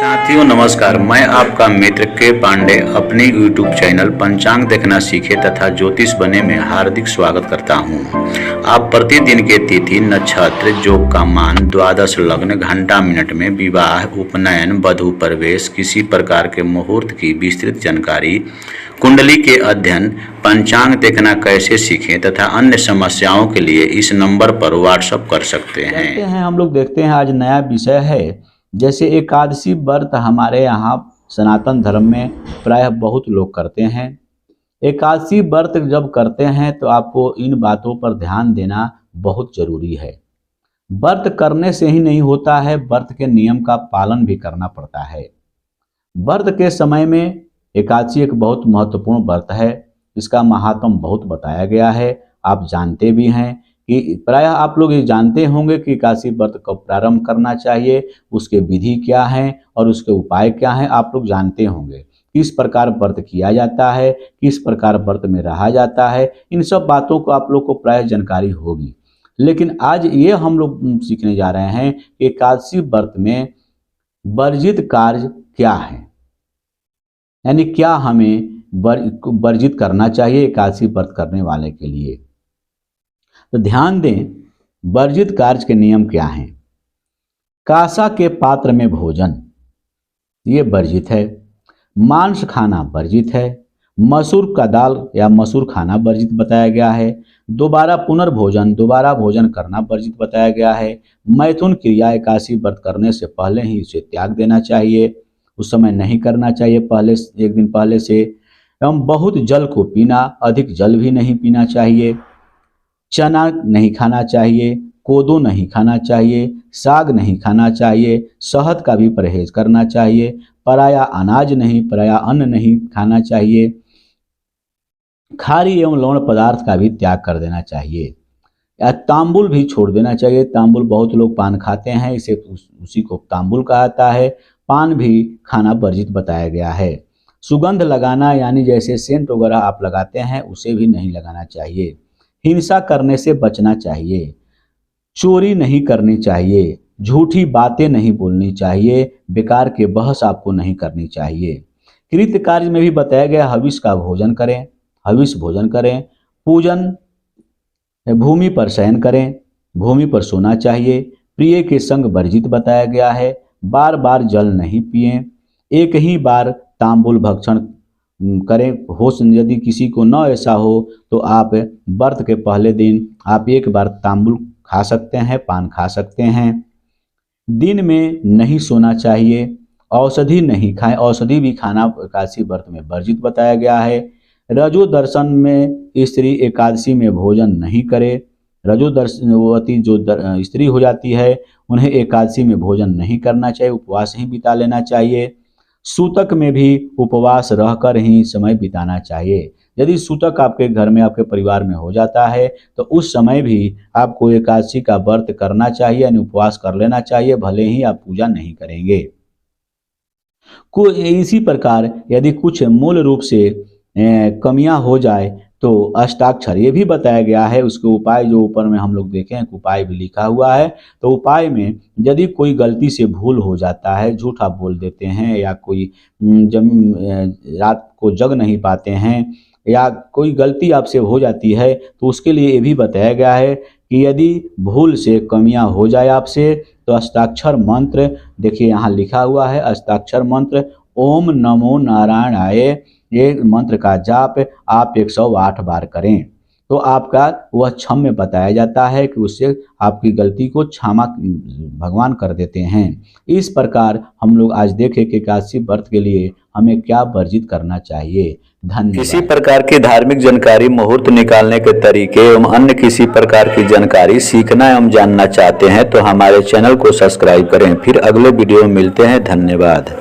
साथियों नमस्कार, मैं आपका मित्र के पांडे अपने YouTube चैनल पंचांग देखना सीखे तथा ज्योतिष बने में हार्दिक स्वागत करता हूं। आप प्रतिदिन के तिथि, नक्षत्र, योग का मान, द्वादश लग्न, घंटा मिनट में विवाह, उपनयन, वधू प्रवेश, किसी प्रकार के मुहूर्त की विस्तृत जानकारी, कुंडली के अध्ययन, पंचांग देखना कैसे सीखें तथा अन्य समस्याओं के लिए इस नंबर पर व्हाट्सएप कर सकते हैं। हम लोग देखते हैं आज नया विषय है, जैसे एकादशी व्रत हमारे यहाँ सनातन धर्म में प्रायः बहुत लोग करते हैं। एकादशी व्रत जब करते हैं तो आपको इन बातों पर ध्यान देना बहुत जरूरी है। व्रत करने से ही नहीं होता है, व्रत के नियम का पालन भी करना पड़ता है। व्रत के समय में एकादशी एक बहुत महत्वपूर्ण व्रत है, इसका महात्म बहुत बताया गया है। आप जानते भी हैं कि प्रायः आप लोग ये जानते होंगे कि एकादशी व्रत कब प्रारंभ करना चाहिए, उसके विधि क्या हैं और उसके उपाय क्या हैं। आप लोग जानते होंगे किस प्रकार व्रत किया जाता है, किस प्रकार व्रत में रहा जाता है। इन सब बातों को आप लोग को प्रायः जानकारी होगी। लेकिन आज ये हम लोग सीखने जा रहे हैं कि एकादशी व्रत में वर्जित कार्य क्या है, यानी क्या हमें वर्जित करना चाहिए एकादशी व्रत करने वाले के लिए। तो ध्यान दें, वर्जित कार्य के नियम क्या हैं। कासा के पात्र में भोजन, ये वर्जित है। मांस खाना वर्जित है। मसूर का दाल या मसूर खाना वर्जित बताया गया है। दोबारा भोजन करना वर्जित बताया गया है। मैथुन क्रिया एकादशी व्रत करने से पहले ही इसे त्याग देना चाहिए, उस समय नहीं करना चाहिए, पहले एक दिन पहले से। एवं बहुत जल को पीना, अधिक जल भी नहीं पीना चाहिए। चना नहीं खाना चाहिए, कोदो नहीं खाना चाहिए, साग नहीं खाना चाहिए, शहद का भी परहेज करना चाहिए। पराया अन्न नहीं खाना चाहिए। खारी एवं लवण पदार्थ का भी त्याग कर देना चाहिए। या तांबुल भी छोड़ देना चाहिए। तांबुल, बहुत लोग पान खाते हैं, इसे उसी को तांबुल कहा जाता है। पान भी खाना वर्जित बताया गया है। सुगंध लगाना, यानी जैसे सेंट वगैरह आप लगाते हैं, उसे भी नहीं लगाना चाहिए। हिंसा करने से बचना चाहिए। चोरी नहीं करनी चाहिए। झूठी बातें नहीं बोलनी चाहिए। बेकार के बहस आपको नहीं करनी चाहिए। कृत कार्य में भी बताया गया हविष भोजन करें। पूजन, भूमि पर शयन करें, भूमि पर सोना चाहिए। प्रिय के संग वर्जित बताया गया है। बार बार जल नहीं पिएं। एक ही बार तांबुल भक्षण करें। यदि किसी को न ऐसा हो तो आप व्रत के पहले दिन आप एक बार तांबुल खा सकते हैं, पान खा सकते हैं। दिन में नहीं सोना चाहिए। औषधि नहीं खाएं, औषधि भी खाना एकादशी व्रत में वर्जित बताया गया है। रजो दर्शन में स्त्री एकादशी में भोजन नहीं करे। रजोदर्शनवती जो स्त्री हो जाती है, उन्हें एकादशी में भोजन नहीं करना चाहिए, उपवास ही बिता लेना चाहिए। सूतक में भी उपवास रहकर ही समय बिताना चाहिए। यदि सूतक आपके घर में, आपके परिवार में हो जाता है तो उस समय भी आपको एकादशी का व्रत करना चाहिए, यानी उपवास कर लेना चाहिए, भले ही आप पूजा नहीं करेंगे। इसी प्रकार यदि कुछ मूल रूप से कमियां हो जाए तो अष्टाक्षर, ये भी बताया गया है। उसके उपाय जो ऊपर में हम लोग देखें, उपाय भी लिखा हुआ है। तो उपाय में यदि कोई गलती से भूल हो जाता है, झूठा बोल देते हैं, या कोई रात को जग नहीं पाते हैं, या कोई गलती आपसे हो जाती है, तो उसके लिए ये भी बताया गया है कि यदि भूल से कमियां हो जाए आपसे तो अष्टाक्षर मंत्र, देखिए यहाँ लिखा हुआ है, अष्टाक्षर मंत्र ओम नमो नारायणाय, ये मंत्र का जाप आप 108 बार करें तो आपका वह क्षम्य बताया जाता है कि उससे आपकी गलती को क्षमा भगवान कर देते हैं। इस प्रकार हम लोग आज देखें कि एकादशी व्रत के लिए हमें क्या वर्जित करना चाहिए। धन्यवाद। किसी प्रकार की धार्मिक जानकारी, मुहूर्त निकालने के तरीके एवं अन्य किसी प्रकार की जानकारी सीखना एवं जानना चाहते हैं तो हमारे चैनल को सब्सक्राइब करें। फिर अगले वीडियो में मिलते हैं। धन्यवाद।